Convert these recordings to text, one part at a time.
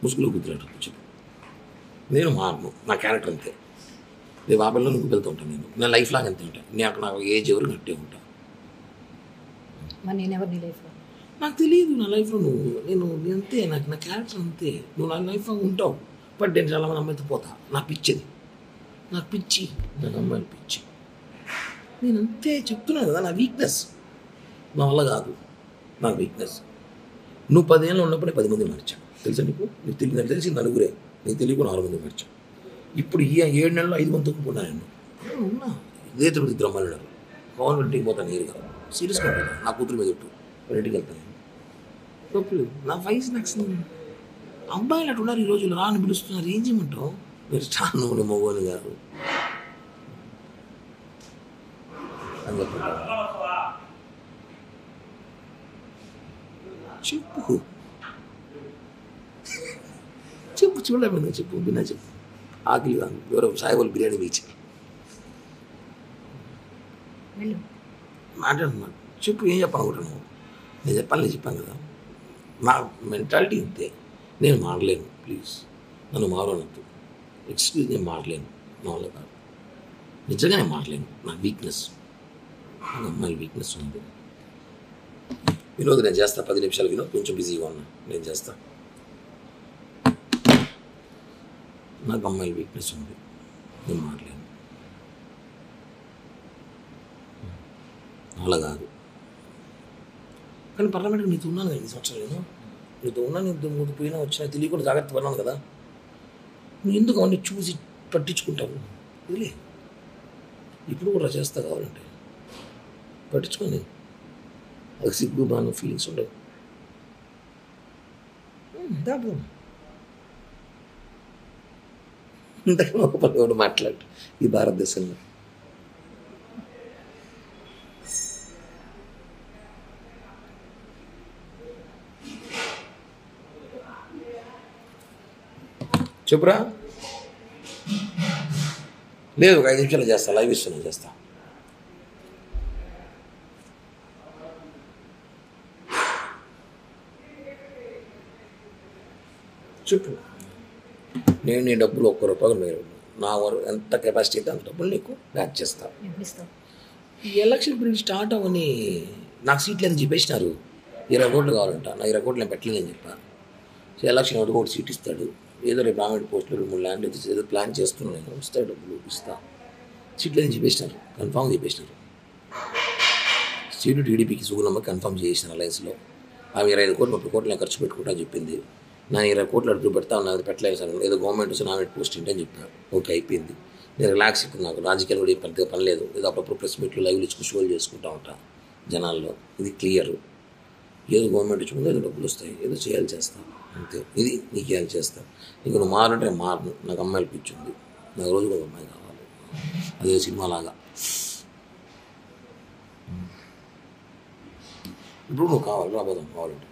ముసుగులో గుర్తురాడు చెప్పు. నేను మారను, నా క్యారెక్టర్ అంతే. రేపు ఆ పిల్లలు నువ్వు వెళ్తూ ఉంటాను. నా లైఫ్ లాగా అంతే ఉంటాను. నాకు ఏజ్ ఎవరు గట్టే ఉంటాను. నాకు తెలియదు నా లైఫ్లో నేను అంతే. నాకు నా క్యారెక్టర్ అంతే. నువ్వు నా లైఫ్లో ఉంటావు. బట్ నేను చాలా మంది అమ్మాయితో పోతా. నాకు పిచ్చిది, నాకు పిచ్చి, నాకు అమ్మాయిలు పిచ్చి. నేను అంతే చెప్తున్నాను కదా. నా వీక్నెస్ నా వల్ల కాదు, నా వీక్నెస్. నువ్వు 10 ఏళ్ళు ఉన్నప్పుడే 10 మంది మార్చావు తెలుసా నీకు? నాకు తెలిసి నలుగురే, నీకు తెలియకుండా 6 మంది మార్చావు. ఇప్పుడు ఈ 7 నెలల్లో 5 మంది తొక్కున్నా నేను ఉన్నా. ఇదే తిరుపతి బ్రహ్మాండారు గవర్నమెంట్ ఇంటికి పోతాను. నీరుగా సీరియస్గా పోతాను. నా కూతురు మీద పెట్టు ఇంటికి వెళ్తాను. తప్పులు నా వయసు నాకు అబ్బాయిలు అటు ఉన్నారు. ఈ రోజులు రాని పిలుస్తున్నారు. ఏం చేయమంటావు? మీరు చాను మగోని గారు అని చెప్తారు. చెప్పు చెప్పు చూడలేము. చెప్పు బిన్నా చెప్పు. ఆకలి కాదు. ఎవరో సాయిబాబు బిర్యానీ మీచి మాట్లాడుతున్నాను. చెప్పు ఏం చెప్పాలనుకుంటున్నావు? నేను చెప్పాను కదా. నా మెంటాలిటీ ఇంతే. నేను మారలేను. ప్లీజ్ నన్ను మారనద్దు. ఎక్స్క్యూజ్, నేను మారలేను. నా వల్ల కాదు. నిజంగా నేను మారలేను. నా వీక్నెస్, నాకు అమ్మాయి వీక్నెస్ ఉంది. వినోద్ నేను చేస్తా. 10 నిమిషాలు వినోద్, కొంచెం బిజీగా ఉన్నా, నేను చేస్తా. నాకు అమ్మాయి వీక్నెస్ ఉంది. నేను మారలేను. అలా కాదు. కానీ పార్లమెంట్కి నీతో ఉన్నాను కదా 5 సంవత్సరాలు. నేను నీతో ఉన్నాను. నీతో పోయినా వచ్చినా తెలియకుండా జాగ్రత్త పడినాను కదా. నువ్వు ఎందుకు అవన్నీ చూసి పట్టించుకుంటావు? ఇదిలే, ఇప్పుడు కూడా చేస్తా కావాలంటే. పట్టించుకొని అది సిగ్గు బాగా ఫీలింగ్స్ ఉండవు. దాపు ఇంతకు మాట్లాడు ఈ భారతదేశంలో. చెప్పురా. లేదు, ఒక 5 నిమిషాలు చేస్తా. లైవ్ ఇస్తున్నా, చేస్తా. చెప్పు. నేను నీ డబ్బులు ₹1 మీరు నా ఎంత కెపాసిటీ అయితే అంత డబ్బులు నీకు బ్యాక్ చేస్తా. ఈ ఎలక్షన్ పీరియడ్ స్టార్ట్ అవ్వని నాకు సీట్లు అని చెప్పేసినారు. 20 కోట్లు కావాలంట. నా 20 కోట్లు నేను పెట్టలేదని చెప్పా. సో ఎలక్షన్ ఒకటి కూడా సీట్ ఇస్తాడు. ఏదో రేపు గవర్నమెంట్ పోస్టులు 2-3 ల్యాండ్ ఏదో ప్లాన్ చేస్తున్నాను. నేను ఇస్తాడు, డబ్బులు ఇస్తా. సీట్లు అని చెప్పేసినారు. కన్ఫామ్ చెప్పేసినారు. సీటు టీడీపీకి సుగుణమ్మ కన్ఫామ్ చేసిన అలయన్స్లో. ఆమె 25 కోట్లు 30 కోట్లు నేను ఖర్చు పెట్టుకుంటా అని చెప్పింది. నేను 20 కోట్లు అడుగు పెడతా ఉన్నది, పెట్టలేదు సార్. ఏదో గవర్నమెంట్ వస్తే నామినేట్ పోస్ట్ ఏంటి అని చెప్పాను. ఓకే, అయిపోయింది. నేను రిలాక్స్. ఇప్పుడు నాకు రాజకీయాలు కూడా పెద్దగా పని లేదు. ఏదో అప్పుడప్పుడు ప్రెస్ మీట్లు లైవ్లు ఇచ్చుకుని షోలు చేసుకుంటా ఉంటా జనాల్లో. ఇది క్లియర్. ఏదో గవర్నమెంట్ ఇచ్చుకుంటే ఏదో డబ్బులు వస్తాయి, ఏదో చేయాలి చేస్తాను అంతే. ఇది నీకు చేయాలి చేస్తాను. నీకు నువ్వు మారంటే నేను మారను. నాకు అమ్మాయిలు పిచ్చింది. నాకు రోజు ఒక అమ్మాయి కావాలి. అదే సినిమాలాగా. ఇప్పుడు నువ్వు కావాలి, రాబోదాం కావాలంటే.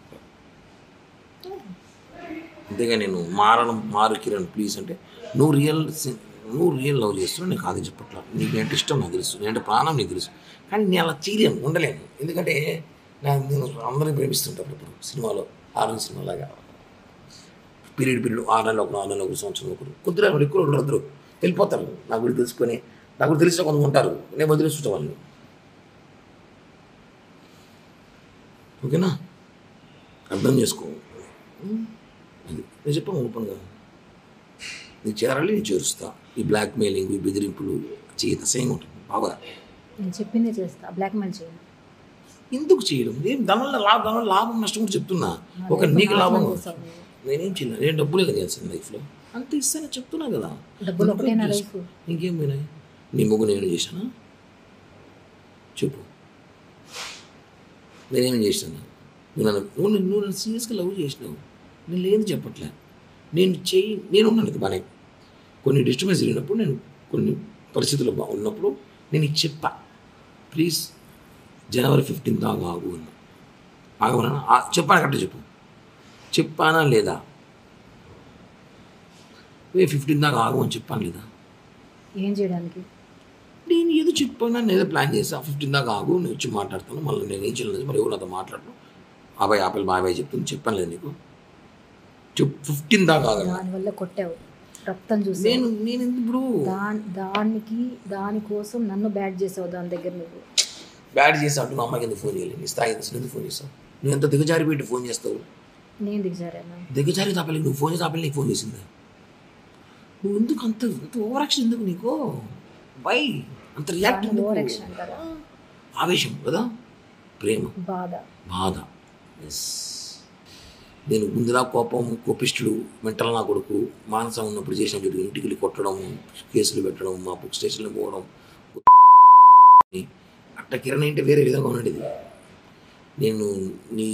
అంతేగా నేను మారు కిరణ్ ప్లీజ్ అంటే నువ్వు రియల్ లవ్ చేస్తున్నావు. నేను కాదని చెప్పట్లా. నీకు ఏంటి ఇష్టం నాకు తెలుసు, నేనంటే ప్రాణం నీకు తెలుసు. కానీ నేను అలా చేయలేను, ఉండలేను. ఎందుకంటే నేను అందరినీ ప్రేమిస్తుంటాను. ఇప్పుడు సినిమాలో ఆరెంజ్ సినిమాలాగా పీరియడ్ 6 నెలలు ఒకరు, 6 నెలలు ఒకరు, సంవత్సరం ఒకరు, కొద్దిగా ఎక్కువ అందరూ వెళ్ళిపోతారు. నా గురించి తెలుసుకొని, నా గురించి తెలిసిన కొంత ఉంటారు. నేను వదిలేస్తుంటా వాళ్ళు. ఓకేనా? అర్థం చేసుకో. అది నేను చెప్పాను ఓపెన్గా. నీకు చేరాలి, నేను చేరుస్తా. ఈ బ్లాక్ మెయిలింగ్, ఈ బెదిరింపులు చేయదు, అసహ్యంగా ఉంటుంది. బాగా నేను చెప్పిందే చేస్తా. బ్లాక్మెయిల్ చేయను. ఎందుకు చేయడం? ఏం దానివల్ల లాభం నష్టం కూడా చెప్తున్నా. ఒక నీకు లాభం నేనేం చేయలేదు. నేను డబ్బులే కదా చేస్తాను లైఫ్లో. అంత ఇస్తానని చెప్తున్నా కదా. డబ్బులు ఒకటేనా లైఫ్? ఇంకేం పోయినాయి? నీ ముగ్గు నేను చేశానా చెప్పు. నేనేం చేశాను? నువ్వు నన్ను సీరియస్గా లవ్ చేసినావు. నేను లేదు చెప్పట్లే. నేను ఉన్నాను బాగానే. కొన్ని డిస్టర్బెన్స్ జరిగినప్పుడు, నేను కొన్ని పరిస్థితులు ఉన్నప్పుడు నేను ఇది చెప్పా. ప్లీజ్ జనవరి 15 దాకా ఆగు అన్నా. ఆగమన్నా చెప్పాను కరెక్ట్ చెప్పు. చెప్పానా లేదా? 15 దాకా ఆగు అని చెప్పాను లేదా? ఏం చేయడానికి? నేను ఏదో చెప్పాను, నేను ఏదో ప్లాన్ చేసా. 15 దాకా ఆగు, నేను వచ్చి మాట్లాడతాను. మళ్ళీ నేను ఏం చేయలేదు. మరి ఎవరు నాతో మాట్లాడను. బాబాయ్ ఆపల్ బాబాయ్ చెప్తుంది. చెప్పాను లేదు నీకు? చెప్పు 15 దాకా ఆగను. దానివల్ల కొట్టావు, రక్తం చూసి నేను ఇప్పుడు దానికోసం నన్ను బ్యాడ్ చేసావు. దాని దగ్గర నువ్వు బ్యాడ్ చేసావు. మా అమ్మాయికి ఎందుకు ఫోన్ చేయలేదు? నీ స్థాయి ఎందుకు ఫోన్ చేస్తావు? నువ్వు ఎంత దిగజారి పెట్టి ఫోన్ చేస్తావు? నేను దిగజారానా? దిగజారి తాపలేదు. నువ్వు ఫోన్ చేసి తాపలేదు, నీకు ఫోన్ చేసిందా? నువ్వు ఎందుకు అంత ఓవరాక్షన్ ఎందుకు నీకు? బై అంత రియాక్ట్ ఓవరాక్షన్ అంటారా? ఆవేశం కదా, ప్రేమ, బాధ. ఎస్, నేను ముందులా కోపిష్టుడు, మెంటల్ నా కొడుకు, మానసం ఉన్నప్పుడు చేసిన ఇంటికి వెళ్ళి కొట్టడం, కేసులు పెట్టడం, మా బుక్ స్టేషన్లో పోవడం, అట్ట కిరణ్ అంటే వేరే విధంగా ఉండేది. నేను నీ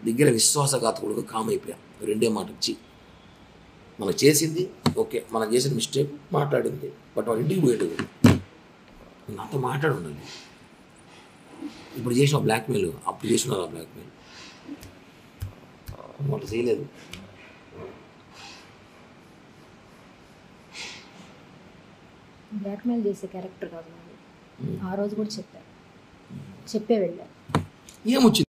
దగ్గర విశ్వాసఘాతకుడుగా కామ్ అయిపోయా. రెండే మాట ఇచ్చి మనం చేసింది ఓకే, మనం చేసిన మిస్టేక్ మాట్లాడింది, బట్ వాళ్ళ ఇంటికి పోయేటది నాతో మాట్లాడి ఉండాలి. ఇప్పుడు చేసిన బ్లాక్మెయిల్, అప్పుడు చేసిన బ్లాక్మెయిల్ వాళ్ళు చేయలేదు. బ్లాక్మెయిల్ చేసే క్యారెక్టర్ కాదు. ఆ రోజు కూడా చెప్పే వెళ్ళా. ఏమొచ్చింది?